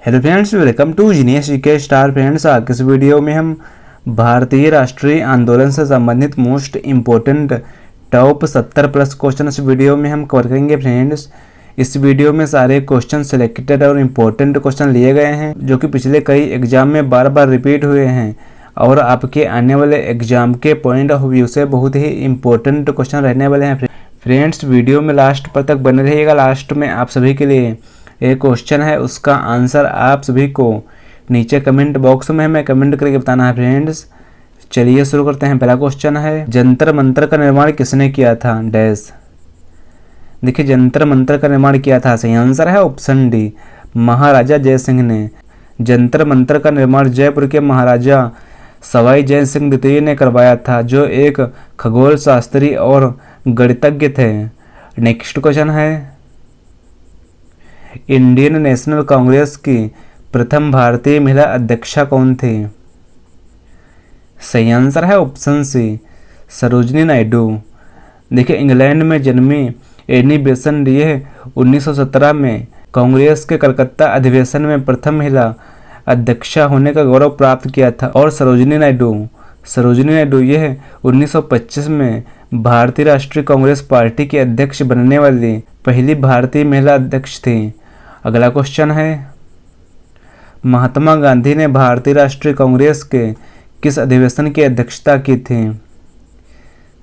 Hello friends, welcome to genius GK star. Friends, आज के इस वीडियो में हम भारतीय राष्ट्रीय आंदोलन से संबंधित most important top 70 plus question इस वीडियो में हम कवर करेंगे। फ्रेंड्स, इस वीडियो में सारे क्वेश्चन सिलेक्टेड और इम्पोर्टेंट क्वेश्चन लिए गए हैं जो कि पिछले कई एग्जाम में बार बार रिपीट हुए हैं और आपके आने वाले एग्जाम के पॉइंट ऑफ व्यू से बहुत ही इम्पोर्टेंट क्वेश्चन रहने वाले हैं। फ्रेंड्स, वीडियो में लास्ट पर तक बने रहिएगा। लास्ट में आप सभी के लिए एक क्वेश्चन है, उसका आंसर आप सभी को नीचे कमेंट बॉक्स में हमें कमेंट करके बताना है। फ्रेंड्स, चलिए शुरू करते हैं। पहला क्वेश्चन है, जंतर मंतर का निर्माण किसने किया था? डैश। देखिए, जंतर मंतर का निर्माण किया था, सही आंसर है ऑप्शन डी, महाराजा जय सिंह ने। जंतर मंतर का निर्माण जयपुर के महाराजा सवाई जय सिंह द्वितीय ने करवाया था, जो एक खगोल शास्त्री और गणितज्ञ थे। नेक्स्ट क्वेश्चन है, इंडियन नेशनल कांग्रेस की प्रथम भारतीय महिला अध्यक्षा कौन थी? सही आंसर है ऑप्शन सी, सरोजिनी नायडू। देखिए, इंग्लैंड में जन्मी एनी बेसेंट ये 1917 में कांग्रेस के कलकत्ता अधिवेशन में प्रथम महिला अध्यक्षा होने का गौरव प्राप्त किया था और सरोजिनी नायडू यह 1925 में भारतीय राष्ट्रीय कांग्रेस पार्टी की अध्यक्ष बनने वाली पहली भारतीय महिला अध्यक्ष थी। अगला क्वेश्चन है, महात्मा गांधी ने भारतीय राष्ट्रीय कांग्रेस के किस अधिवेशन की अध्यक्षता की थी?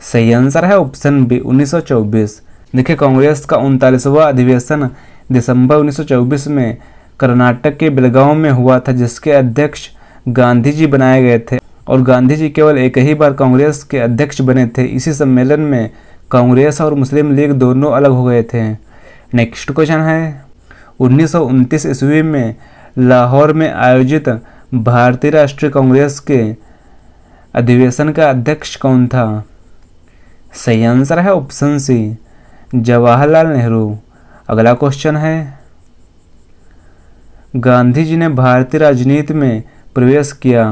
सही आंसर है ऑप्शन बी, 1924। देखिए, कांग्रेस का 39वां अधिवेशन दिसंबर 1924 में कर्नाटक के बेलगांव में हुआ था, जिसके अध्यक्ष गांधी जी बनाए गए थे और गांधी जी केवल एक ही बार कांग्रेस के अध्यक्ष बने थे। इसी सम्मेलन में कांग्रेस और मुस्लिम लीग दोनों अलग हो गए थे। नेक्स्ट क्वेश्चन है, 1929 ईस्वी में लाहौर में आयोजित भारतीय राष्ट्रीय कांग्रेस के अधिवेशन का अध्यक्ष कौन था? सही आंसर है ऑप्शन सी, जवाहरलाल नेहरू। अगला क्वेश्चन है, गांधी जी ने भारतीय राजनीति में प्रवेश किया।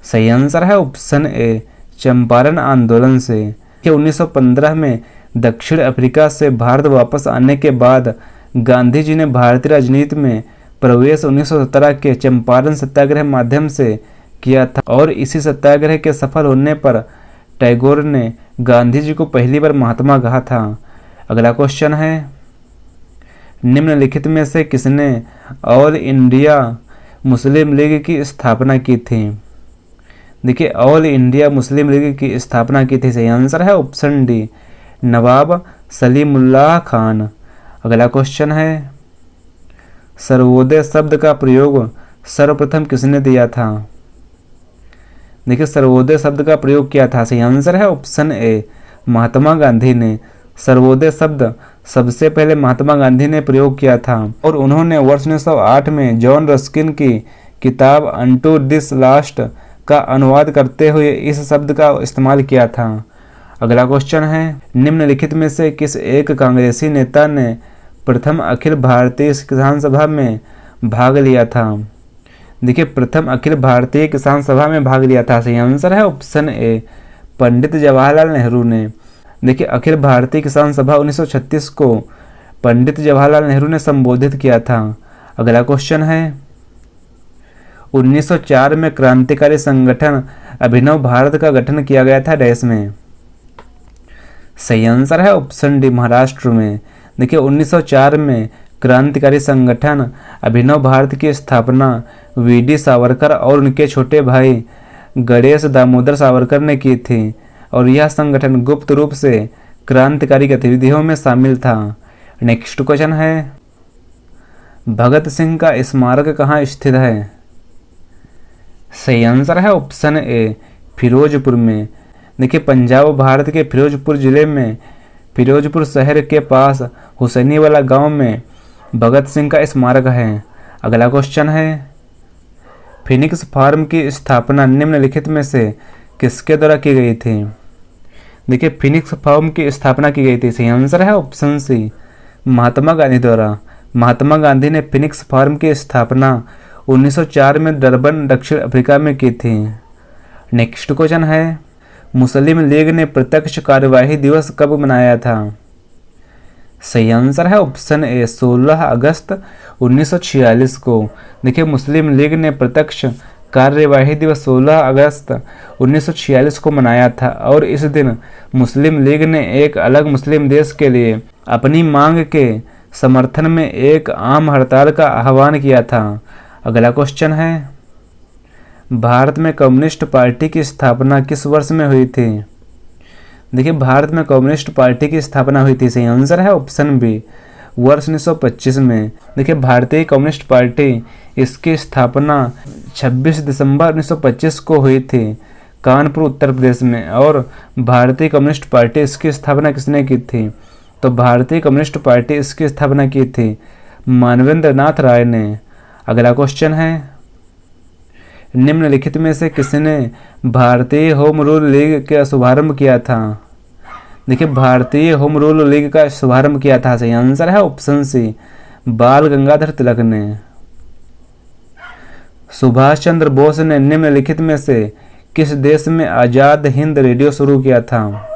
सही आंसर है ऑप्शन ए, चंपारण आंदोलन से। 1915 में दक्षिण अफ्रीका से भारत वापस आने के बाद गांधी जी ने भारतीय राजनीति में प्रवेश 1917 के चंपारण सत्याग्रह माध्यम से किया था और इसी सत्याग्रह के सफल होने पर टैगोर ने गांधी जी को पहली बार महात्मा कहा था। अगला क्वेश्चन है, निम्नलिखित में से किसने ऑल इंडिया मुस्लिम लीग की स्थापना की थी? देखिए, ऑल इंडिया मुस्लिम लीग की स्थापना की थी, सही आंसर है ऑप्शन डी, नवाब सलीमुल्लाह खान। अगला क्वेश्चन है, सर्वोदय शब्द का प्रयोग सर्वप्रथम किसने दिया था? देखिए, सर्वोदय शब्द का प्रयोग किया था, सही आंसर है ऑप्शन ए, महात्मा गांधी ने। सर्वोदय शब्द सबसे पहले महात्मा गांधी ने प्रयोग किया था और उन्होंने वर्ष 1908 में जॉन रस्किन की किताब अनटू दिस लास्ट का अनुवाद करते हुए इस शब्द का इस्तेमाल किया था। अगला क्वेश्चन है, निम्नलिखित में से किस एक कांग्रेसी नेता ने प्रथम अखिल भारतीय किसान सभा में भाग लिया था? देखिए, प्रथम अखिल भारतीय किसान सभा में भाग लिया था, सही आंसर है ऑप्शन ए, पंडित जवाहरलाल नेहरू ने। देखिए, अखिल भारतीय किसान सभा 1936 को पंडित जवाहरलाल नेहरू ने संबोधित किया था। अगला क्वेश्चन है, 1904 में क्रांतिकारी संगठन अभिनव भारत का गठन किया गया था डैश में? सही आंसर है ऑप्शन डी, महाराष्ट्र में। देखिए, 1904 में क्रांतिकारी संगठन अभिनव भारत की स्थापना वीडी सावरकर और उनके छोटे भाई गणेश दामोदर सावरकर ने की थी और यह संगठन गुप्त रूप से क्रांतिकारी गतिविधियों में शामिल था। नेक्स्ट क्वेश्चन है, भगत सिंह का स्मारक कहाँ स्थित है? सही आंसर है ऑप्शन ए, फिरोजपुर में। देखिए, पंजाब भारत के फिरोजपुर जिले में फिरोजपुर शहर के पास हुसैनी वाला गांव में भगत सिंह का स्मारक है। अगला क्वेश्चन है, फिनिक्स फार्म की स्थापना निम्नलिखित में से किसके द्वारा की गई थी? देखिए, फिनिक्स फार्म की स्थापना की गई थी, सही आंसर है ऑप्शन सी, महात्मा गांधी द्वारा। महात्मा गांधी ने फिनिक्स फार्म की स्थापना 1904 में डरबन दक्षिण अफ्रीका में की थी। नेक्स्ट क्वेश्चन है, मुस्लिम लीग ने प्रत्यक्ष कार्यवाही दिवस कब मनाया था? सही आंसर है ऑप्शन ए 16 अगस्त 1946 को। देखिए मुस्लिम लीग ने प्रत्यक्ष कार्यवाही दिवस 16 अगस्त 1946 को मनाया था और इस दिन मुस्लिम लीग ने एक अलग मुस्लिम देश के लिए अपनी मांग के समर्थन में एक आम हड़ताल का आह्वान किया था। अगला क्वेश्चन है, भारत में कम्युनिस्ट पार्टी की स्थापना किस वर्ष में हुई थी? देखिए भारत में कम्युनिस्ट पार्टी की स्थापना हुई थी। सही आंसर है ऑप्शन बी वर्ष 1925 में। देखिए भारतीय कम्युनिस्ट पार्टी इसकी स्थापना 26 दिसंबर 1925 को हुई थी कानपुर उत्तर प्रदेश में। और भारतीय कम्युनिस्ट पार्टी इसकी स्थापना किसने की थी? तो भारतीय कम्युनिस्ट पार्टी इसकी स्थापना की थी मानवेंद्र नाथ राय ने। अगला क्वेश्चन है, निम्नलिखित में से किसने भारतीय होम रूल लीग का शुभारंभ किया था? देखिए भारतीय होम रूल लीग का शुभारंभ किया था। सही आंसर है ऑप्शन सी बाल गंगाधर तिलक ने। सुभाष चंद्र बोस ने निम्नलिखित में से किस देश में आजाद हिंद रेडियो शुरू किया था?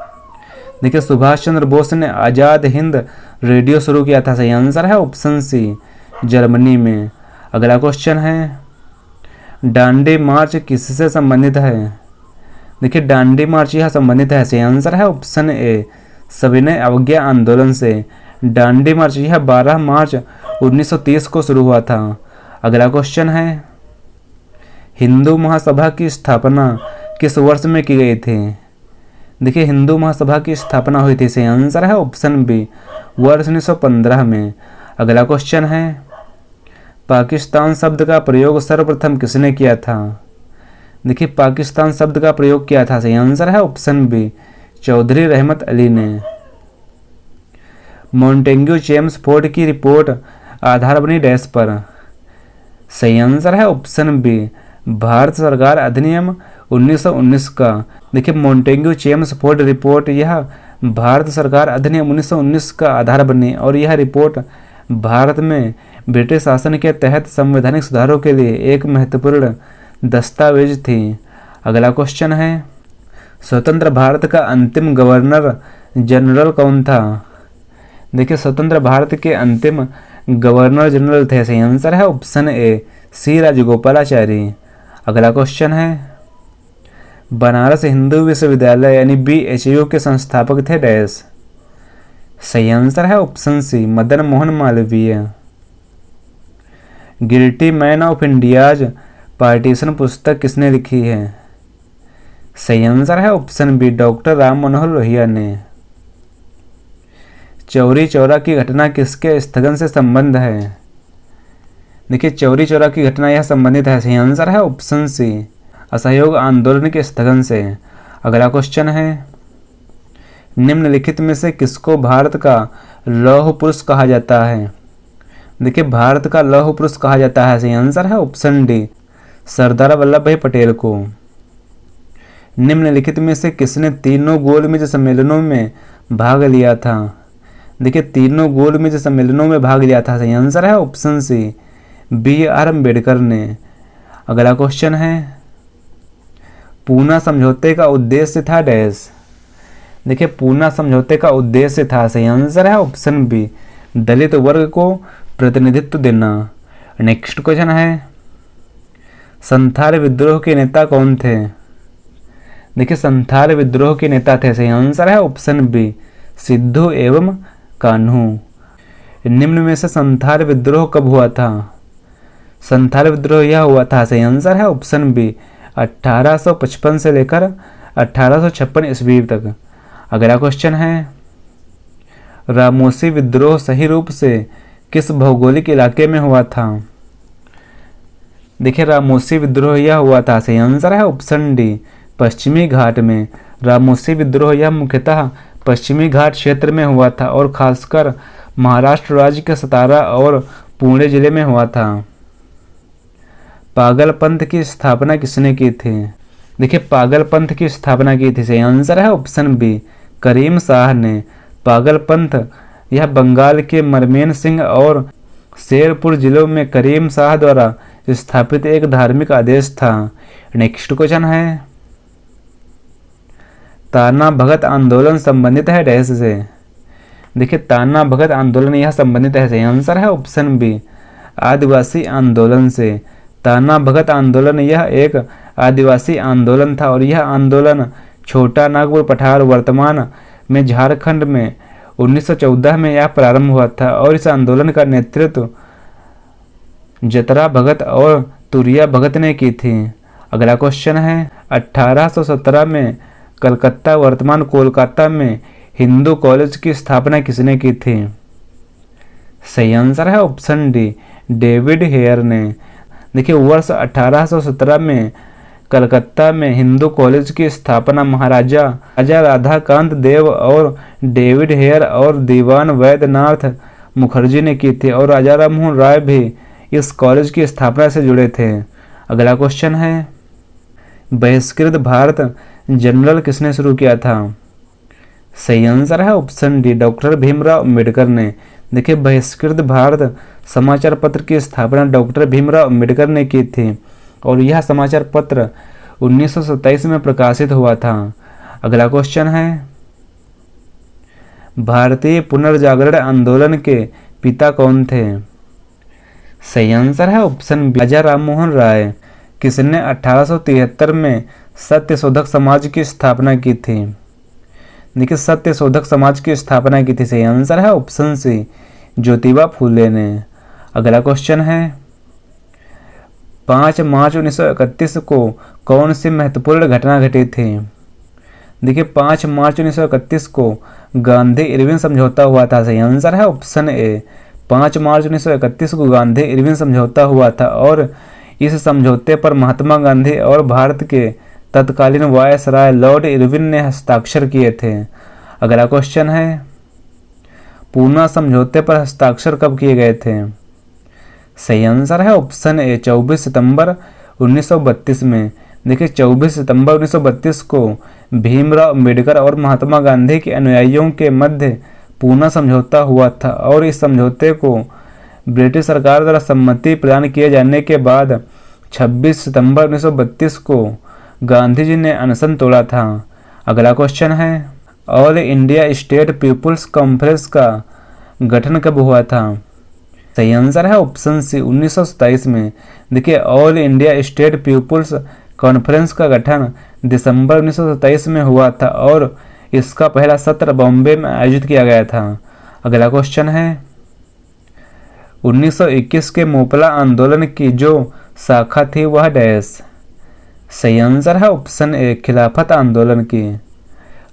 देखिए सुभाष चंद्र बोस ने आजाद हिंद रेडियो शुरू किया था। सही आंसर है ऑप्शन सी जर्मनी में। अगला क्वेश्चन है, डांडी मार्च किससे संबंधित है? देखिए डांडी मार्च यह संबंधित है। सही आंसर है ऑप्शन ए सविनय अवज्ञा आंदोलन से। डांडी मार्च यह 12 मार्च 1930 को शुरू हुआ था। अगला क्वेश्चन है, हिंदू महासभा की स्थापना किस वर्ष में की गई थी? देखिए हिंदू महासभा की स्थापना हुई थी। सही आंसर है ऑप्शन बी वर्ष 1915 में। अगला क्वेश्चन है, पाकिस्तान शब्द का प्रयोग सर्वप्रथम किसने किया था? देखिए पाकिस्तान शब्द का प्रयोग किया था। सही आंसर है ऑप्शन बी चौधरी रहमत अली ने। मॉन्टेग्यू चेम्सफोर्ड की रिपोर्ट आधार बनी डैश पर? सही आंसर है ऑप्शन बी भारत सरकार अधिनियम 1919 का। देखिए मॉन्टेग्यू चेम्सफोर्ड रिपोर्ट यह भारत सरकार अधिनियम 1919 का आधार बनी और यह रिपोर्ट भारत में ब्रिटिश शासन के तहत संवैधानिक सुधारों के लिए एक महत्वपूर्ण दस्तावेज थी। अगला क्वेश्चन है, स्वतंत्र भारत का अंतिम गवर्नर जनरल कौन था? देखिए स्वतंत्र भारत के अंतिम गवर्नर जनरल थे। सही आंसर है ऑप्शन ए सी राजगोपालाचारी। अगला क्वेश्चन है, बनारस हिंदू विश्वविद्यालय यानी BHU के संस्थापक थे डैश? सही आंसर है option c Madan Mohan Malaviya. Guilty man of India's partition पुस्तक किसने लिखी है? सही आंसर है option b doctor Ram Manohar Lohia ने। चौरी चौरा की घटना किसके स्थगन से संबंध है? देखिए चौरी चौरा की घटना यह संबंधित है। सही आंसर है ऑप्शन सी असहयोग आंदोलन के स्थगन से। अगला क्वेश्चन है, निम्नलिखित में से किसको भारत का लौह पुरुष कहा जाता है? देखिए भारत का लौह पुरुष कहा जाता है। सही आंसर है ऑप्शन डी सरदार वल्लभ भाई पटेल को। निम्नलिखित में से किसने तीनों गोलमेज सम्मेलनों में भाग लिया था? देखिए तीनों गोलमेज सम्मेलनों में भाग लिया था। सही आंसर है ऑप्शन सी BR अम्बेडकर ने। अगला क्वेश्चन है, पूना समझौते का उद्देश्य था डैश? देखिए पूना समझौते का उद्देश्य था। सही आंसर है ऑप्शन बी दलित वर्ग को प्रतिनिधित्व देना। नेक्स्ट क्वेश्चन है, संथाल विद्रोह के नेता कौन थे? देखिए संथाल विद्रोह के नेता थे। सही आंसर है ऑप्शन बी सिद्धू एवं कान्हू। निम्न में से संथाल विद्रोह कब हुआ था? संथाल विद्रोह यह हुआ था। सही आंसर है ऑप्शन बी 1855 से लेकर 1856 ईस्वी तक। अगला क्वेश्चन है, रामोसी विद्रोह सही रूप से किस भौगोलिक इलाके में हुआ था? देखिए रामोसी विद्रोह यह हुआ था। सही आंसर है ऑप्शन डी पश्चिमी घाट में। रामोसी विद्रोह यह मुख्यतः पश्चिमी घाट क्षेत्र में हुआ था और खासकर महाराष्ट्र राज्य के सतारा और पुणे जिले में हुआ था। पागल पंथ की स्थापना किसने की थी? देखिए पागल पंथ की स्थापना की थी। सही आंसर है ऑप्शन बी करीम शाह ने। पागल पंथ यह बंगाल के मरमेन सिंह और शेरपुर जिलों में करीम शाह द्वारा स्थापित एक धार्मिक आदेश था। नेक्स्ट क्वेश्चन है, ताना भगत आंदोलन संबंधित है डैश से? देखिए ताना भगत आंदोलन यह संबंधित है, सही आंसर है ऑप्शन बी आदिवासी आंदोलन से। ताना भगत आंदोलन यह एक आदिवासी आंदोलन था और यह आंदोलन छोटा नागपुर पठार वर्तमान में झारखंड में 1914 में यह प्रारंभ हुआ था और इस आंदोलन का नेतृत्व जतरा भगत और तुरिया भगत ने की थी। अगला क्वेश्चन है 1817 में कलकत्ता वर्तमान कोलकाता में हिंदू कॉलेज की स्थापना किसने की थी? सही आंसर है ऑप्शन डी डेविड हेयर ने। देखिए वर्ष 1817 में कलकत्ता में हिंदू कॉलेज की स्थापना महाराजा राधाकांत देव और डेविड हेयर और दीवान वैद्यनाथ मुखर्जी ने की थी और राजा राममोहन राय भी इस कॉलेज की स्थापना से जुड़े थे। अगला क्वेश्चन है बहिष्कृत भारत जनरल किसने शुरू किया था? सही आंसर है option D doctor Bhimrao Ambedkar ने। देखिए बहिष्कृत भारत समाचार पत्र की स्थापना डॉक्टर भीमराव अम्बेडकर ने की थी और यह समाचार पत्र 1927 में प्रकाशित हुआ था। अगला क्वेश्चन है भारतीय पुनर्जागरण आंदोलन के पिता कौन थे? सही आंसर है ऑप्शन बी राजा राममोहन राय। किसने 1873 में सत्यशोधक समाज की स्थापना की थी? देखिए सत्यशोधक समाज की स्थापना की थी, सही आंसर है ऑप्शन सी ज्योतिबा फूले ने। अगला क्वेश्चन है 5 मार्च 1931 को कौन सी महत्वपूर्ण घटना घटी थी? देखिए 5 मार्च 1931 को गांधी इरविन समझौता हुआ था, सही आंसर है ऑप्शन ए 5 मार्च 1931 को गांधी इरविन समझौता हुआ था और इस समझौते पर महात्मा गांधी और भारत के तत्कालीन वायसराय लॉर्ड इरविन ने हस्ताक्षर किए थे। अगला क्वेश्चन है पूना समझौते पर हस्ताक्षर कब किए गए थे? सही आंसर है ऑप्शन ए 24 सितंबर 1932 में। देखिए 24 सितंबर 1932 को भीमराव अम्बेडकर और महात्मा गांधी के अनुयायियों के मध्य पूना समझौता हुआ था और इस समझौते को ब्रिटिश सरकार द्वारा सम्मति प्रदान किए जाने के बाद 26 सितंबर 1932 को गांधी जी ने अनशन तोड़ा था। अगला क्वेश्चन है all India state people's conference का गठन कब हुआ था? सही आंसर है ऑप्शन सी 1927 में। देखिए all India state people's conference का गठन दिसंबर 1927 में हुआ था और इसका पहला सत्र बॉम्बे में आयोजित किया गया था। अगला क्वेश्चन है 1921 के मोपला आंदोलन की जो शाखा थी वह डैश? सही आंसर है ऑप्शन ए खिलाफत आंदोलन की।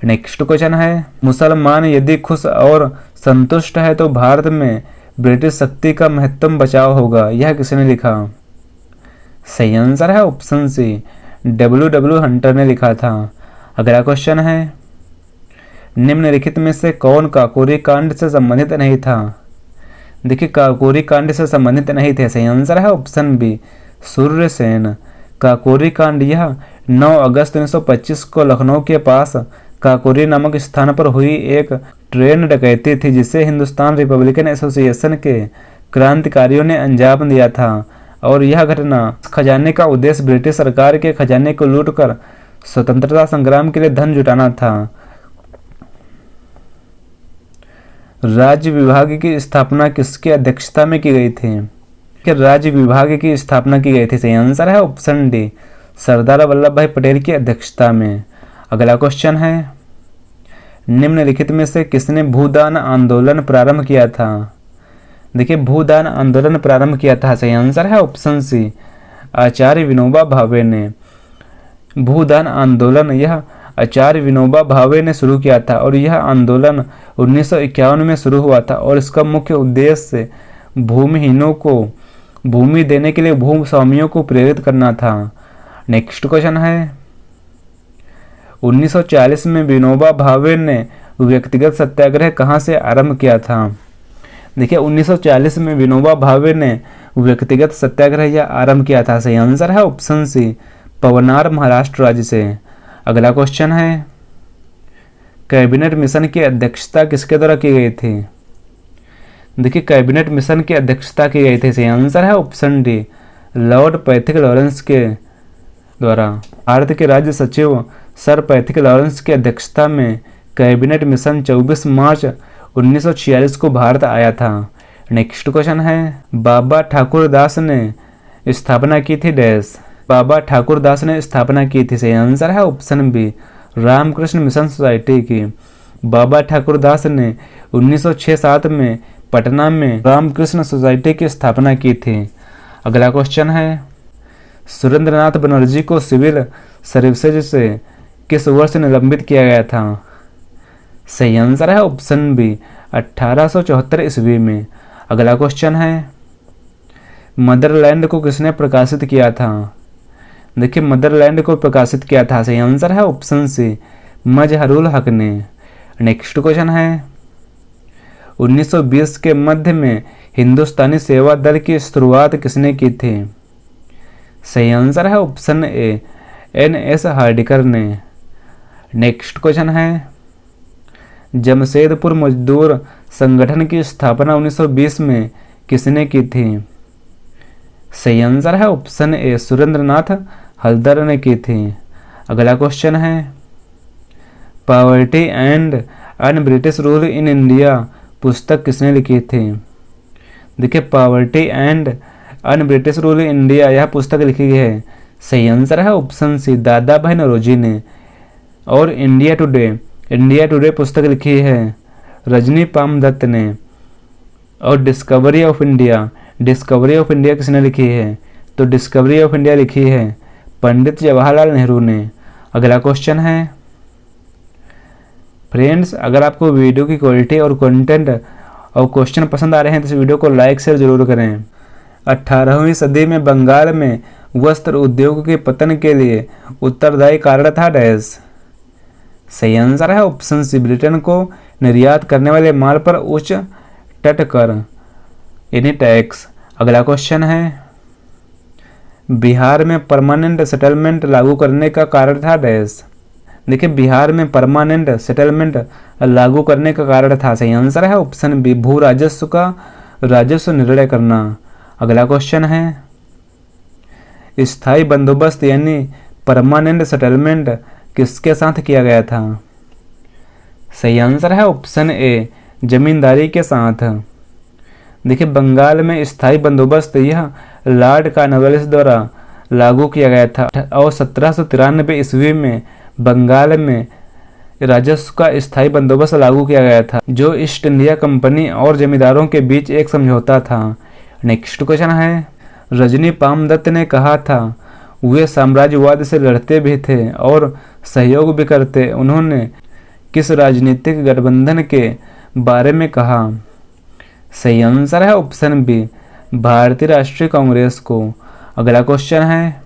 नेक्स्ट क्वेश्चन है मुसलमान यदि खुश और संतुष्ट है तो भारत में ब्रिटिश शक्ति का महत्तम बचाव होगा, यह किसने लिखा? सही आंसर है ऑप्शन सी W हंटर ने लिखा था। अगला क्वेश्चन है निम्नलिखित में से कौन काकोरी कांड से संबंधित नहीं था? देखिए काकोरी कांड से संबंधित नहीं थे, सही आंसर है ऑप्शन बी सूर्यसेन। काकोरी कांड यह 9 अगस्त 1925 को लखनऊ के पास काकोरी नामक स्थान पर हुई एक ट्रेन डकैती थी जिसे हिंदुस्तान रिपब्लिकन एसोसिएशन के क्रांतिकारियों ने अंजाम दिया था और यह घटना खजाने का उद्देश्य ब्रिटिश सरकार के खजाने को लूटकर स्वतंत्रता संग्राम के लिए धन जुटाना था। राज्य विभाग की स्थापना किसकी अध्यक्षता में की गई थी? राज्य विभाग की स्थापना की गई थी, सही आंसर है ऑप्शन डी सरदार वल्लभ भाई पटेल की अध्यक्षता में। अगला क्वेश्चन है निम्नलिखित में से किसने भूदान आंदोलन प्रारंभ किया था? देखिए भूदान आंदोलन प्रारंभ किया था, सही आंसर है ऑप्शन सी आचार्य विनोबा भावे ने। भूदान आंदोलन यह आचार्य विनोबा भावे ने शुरू किया था और यह आंदोलन 1951 में शुरू हुआ था और इसका मुख्य उद्देश्य भूमिहीनों को भूमि देने के लिए भूस्वामियों को प्रेरित करना था। नेक्स्ट क्वेश्चन है 1940 में विनोबा भावे ने व्यक्तिगत सत्याग्रह कहाँ से आरंभ किया था? देखिए 1940 में विनोबा भावे ने व्यक्तिगत सत्याग्रह यह आरंभ किया था, सही आंसर है ऑप्शन सी पवनार महाराष्ट्र राज्य से। अगला क्वेश्चन है कैबिनेट मिशन की अध्यक्षता किसके द्वारा की गई थी? देखिए कैबिनेट मिशन की अध्यक्षता की गई थी, सही आंसर है option D Lord Pethick Lawrence के द्वारा। भारत के राज्य सचिव सर पैथिक लॉरेंस की अध्यक्षता में कैबिनेट मिशन 24 मार्च 1946 को भारत आया था। नेक्स्ट क्वेश्चन है, बाबा ठाकुर दास ने स्थापना की थी डैश। बाबा ठाकुर दास ने स्थापना की थी, सही आंसर है option b, Ramakrishna mission society की। बाबा ठाकुर दास ने 1906-07 में पटना में रामकृष्ण सोसाइटी की स्थापना की थी। अगला क्वेश्चन है, सुरेंद्रनाथ बनर्जी को सिविल सर्विसेज से किस वर्ष निलंबित किया गया था? सही आंसर है ऑप्शन बी, 1874 ईस्वी में। अगला क्वेश्चन है, मदरलैंड को किसने प्रकाशित किया था? देखिए मदरलैंड को प्रकाशित किया था, सही आंसर है ऑप्शन सी, मजहरुल हक ने। नेक्स्ट क्वेश्चन है, 1920 के मध्य में हिंदुस्तानी सेवा दल की शुरुआत किसने की थी? सही आंसर है ऑप्शन ए, NS हार्डिकर ने। नेक्स्ट क्वेश्चन है, जमशेदपुर मजदूर संगठन की स्थापना 1920 में किसने की थी? सही आंसर है ऑप्शन ए, सुरेंद्रनाथ हल्दर ने की थी। अगला क्वेश्चन है, poverty and un British rule in India पुस्तक किसने लिखी थी? देखिए poverty and un British rule in India यह पुस्तक लिखी गई है, सही आंसर है ऑप्शन सी, दादा भाई नौरोजी ने। और इंडिया टुडे पुस्तक लिखी है रजनी पामदत्त ने। और डिस्कवरी ऑफ इंडिया किसने लिखी है? तो डिस्कवरी ऑफ इंडिया लिखी है पंडित जवाहरलाल नेहरू ने। अगला क्वेश्चन है, फ्रेंड्स अगर आपको वीडियो की क्वालिटी और कंटेंट और क्वेश्चन पसंद आ रहे हैं तो इस वीडियो को लाइक शेयर जरूर करें। 18वीं सदी में बंगाल में वस्त्र उद्योग के पतन के लिए उत्तरदायी कारण था डैश। सही आंसर है ऑप्शन सी, ब्रिटेन को निर्यात करने वाले माल पर उच्च तट कर यानी टैक्स। अगला क्वेश्चन है, बिहार में परमानेंट सेटलमेंट लागू करने का कारण था डैश। देखिए बिहार में परमानेंट सेटलमेंट लागू करने का कारण था, सही आंसर है ऑप्शन बी, भू राजस्व का राजस्व निर्णय करना। अगला क्वेश्चन है, स्थायी बंदोबस्त यानी परमानेंट सेटलमेंट किसके साथ किया गया था? सही आंसर है ऑप्शन ए, जमींदारी के साथ। देखिए बंगाल में स्थायी बंदोबस्त यह लॉर्ड कॉर्नवालिस द्वारा लागू किया गया था और 1793 ईस्वी में बंगाल में राजस्व का स्थायी बंदोबस्त लागू किया गया था, जो ईस्ट इंडिया कंपनी और जमींदारों के बीच एक समझौता था। नेक्स्ट क्वेश्चन है, रजनी पामदत्त ने कहा था वे साम्राज्यवाद से लड़ते भी थे और सहयोग भी करते, उन्होंने किस राजनीतिक गठबंधन के बारे में कहा? सही आंसर है ऑप्शन बी, भारतीय राष्ट्रीय कांग्रेस को। अगला क्वेश्चन है,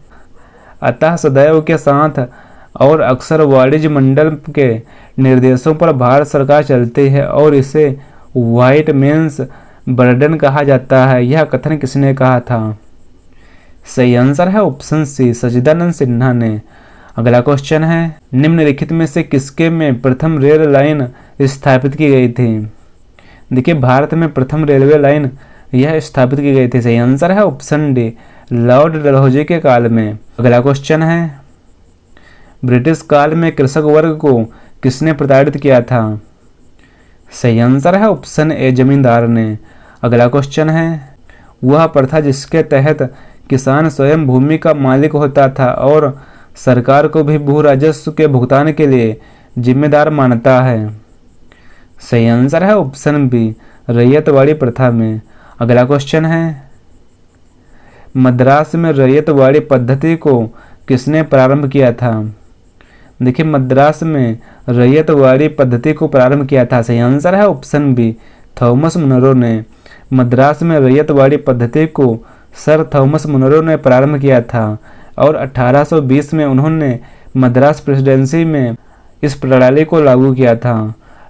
अतः सदैव के साथ और अक्सर वाणिज्य मंडल के निर्देशों पर भारत सरकार चलती है और इसे व्हाइट मेंस बर्डन कहा जाता है, यह कथन किसने कहा था? सही आंसर है ऑप्शन सी, सच्चिदानंद सिन्हा ने। अगला क्वेश्चन है, निम्नलिखित में से किसके में प्रथम रेल लाइन स्थापित की गई थी? देखिए भारत में प्रथम रेलवे लाइन यह स्थापित की गई थी, सही आंसर है ऑप्शन डी, लॉर्ड डलहौजी के काल में। अगला क्वेश्चन है, ब्रिटिश काल में कृषक वर्ग को किसने प्रताड़ित किया था? सही आंसर है ऑप्शन ए, जमींदार ने। अगला क्वेश्चन है, वह प्रथा जिसके तहत किसान स्वयं भूमि का मालिक होता था और सरकार को भी भू राजस्व के भुगतान के लिए जिम्मेदार मानता है। सही आंसर है ऑप्शन बी, रैयतवाड़ी प्रथा में। अगला क्वेश्चन है, मद्रास में रैयतवाड़ी पद्धति को किसने प्रारंभ किया था? देखिए मद्रास में रैयतवाड़ी पद्धति को प्रारंभ किया था, सही आंसर है ऑप्शन बी, थॉमस मुनरो ने। मद्रास में रैयतवाड़ी पद्धति को सर थॉमस मुनरो ने प्रारंभ किया था और 1820 में उन्होंने मद्रास प्रेसिडेंसी में इस प्रणाली को लागू किया था।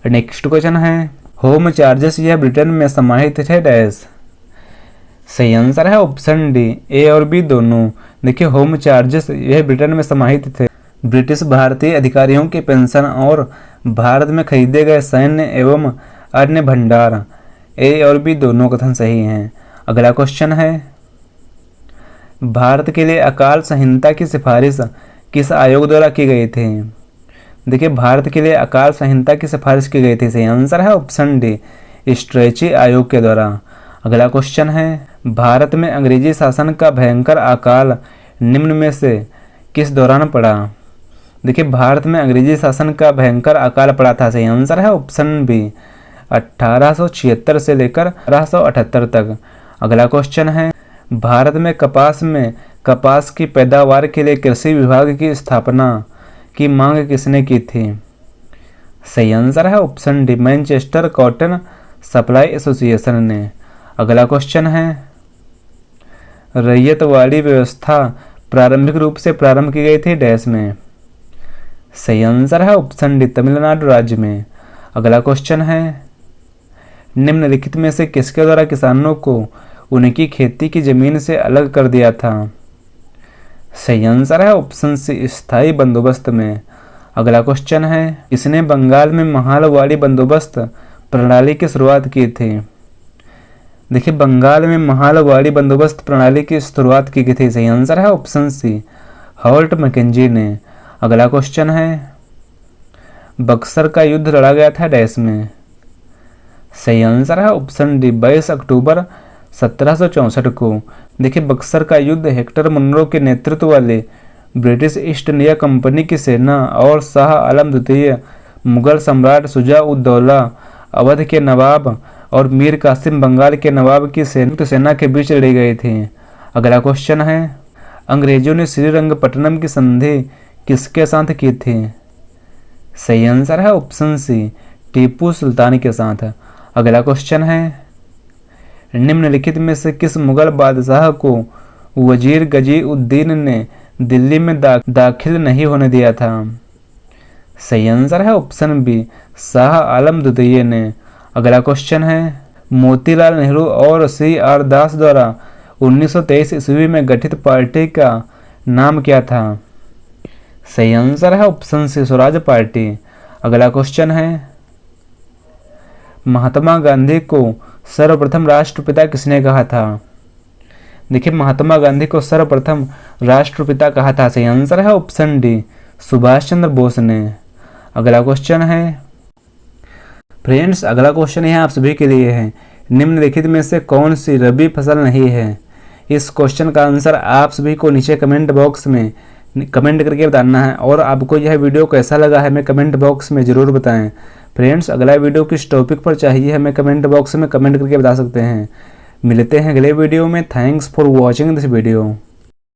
नेक्स्ट क्वेश्चन है, होम चार्जेस यह ब्रिटेन में समाहित थे डैश। सही आंसर है ऑप्शन डी, ए और बी दोनों। देखिए होम चार्जेस यह ब्रिटेन में समाहित थे। ब्रिटिश भारतीय अधिकारियों की पेंशन और भारत में खरीदे गए सैन्य एवं अन्य भंडार, ए और बी दोनों कथन सही हैं। अगला क्वेश्चन है, भारत के लिए अकाल संहिता की सिफारिश किस आयोग द्वारा की गई थी? देखिए भारत के लिए अकाल संहिता की सिफारिश की गई थी। सही आंसर है ऑप्शन डी, स्ट्रेची आयोग के द्वारा। अगला क्वेश्चन है, भारत में अंग्रेजी शासन का भयंकर अकाल निम्न में से किस दौरान पड़ा? देखिए भारत में अंग्रेजी शासन का भयंकर अकाल पड़ा था। सही आंसर है ऑप्शन बी, 1876 से लेकर 1878 तक। अगला क्वेश्चन है, भारत में कपास की पैदावार के लिए कृषि विभाग की स्थापना की मांग किसने की थी? सही आंसर है option D, Manchester cotton supply association ने। अगला क्वेश्चन है, रैयतवाड़ी व्यवस्था प्रारंभिक रूप से प्रारंभ की गई थी डैश में? सही आंसर है ऑप्शन डी, तमिलनाडु राज्य में। अगला क्वेश्चन है, निम्नलिखित में से किसके द्वारा किसानों को उनकी खेती की जमीन से अलग कर दिया था? सही आंसर है ऑप्शन सी, स्थायी बंदोबस्त में। अगला क्वेश्चन है, किसने बंगाल में महालवाड़ी बंदोबस्त प्रणाली की शुरुआत की थी? देखिए बंगाल में महालवाड़ी बंदोबस्त प्रणाली की शुरुआत की गई थी। सही आंसर है ऑप्शन सी, हॉल्ट मैकेंजी ने। अगला क्वेश्चन है, बक्सर का युद्ध लड़ा गया था डैश में? सही आंसर है ऑप्शन डी, 22 अक्टूबर 1764 को। देखिए बक्सर का युद्ध हेक्टर मुनरो के नेतृत्व वाले ब्रिटिश ईस्ट इंडिया कंपनी की सेना और शाह आलम द्वितीय, मुगल सम्राट शुजा-उद-दौला अवध के नवाब और मीर कासिम बंगाल के नवाब की संयुक्त सेना के बीच लड़ी गई थी। अगला क्वेश्चन है, अंग्रेजों ने श्रीरंगपट्टनम की संधि किसके साथ की थी? सही आंसर है ऑप्शन सी, टीपू सुल्तान के साथ। अगला क्वेश्चन है, निम्नलिखित में से किस मुगल बादशाह को वजीर गजी-उद-दीन ने दिल्ली में दाखिल नहीं होने दिया था? सही आंसर है ऑप्शन बी, शाह आलम द्वितीय ने। अगला क्वेश्चन है, मोतीलाल नेहरू और CR दास द्वारा 1923 ईस्वी में गठित पार्टी का नाम क्या था? सही आंसर है ऑप्शन सी, स्वराज पार्टी। अगला क्वेश्चन है, महात्मा गांधी को सर्वप्रथम राष्ट्रपिता किसने कहा था? देखिए महात्मा गांधी को सर्वप्रथम राष्ट्रपिता कहा था। सही आंसर है ऑप्शन डी, सुभाष चंद्र बोस ने। अगला क्वेश्चन है, फ्रेंड्स अगला क्वेश्चन है आप सभी के लिए है, निम्नलिखित में से कौन सी रबी फसल नहीं है? इस क्वेश्चन का आंसर आप सभी को नीचे कमेंट बॉक्स में कमेंट करके बताना है और आपको यह वीडियो कैसा लगा है हमें कमेंट बॉक्स में ज़रूर बताएं। फ्रेंड्स अगला वीडियो किस टॉपिक पर चाहिए हमें कमेंट बॉक्स में कमेंट करके बता सकते हैं। मिलते हैं अगले वीडियो में। Thanks for watching this video.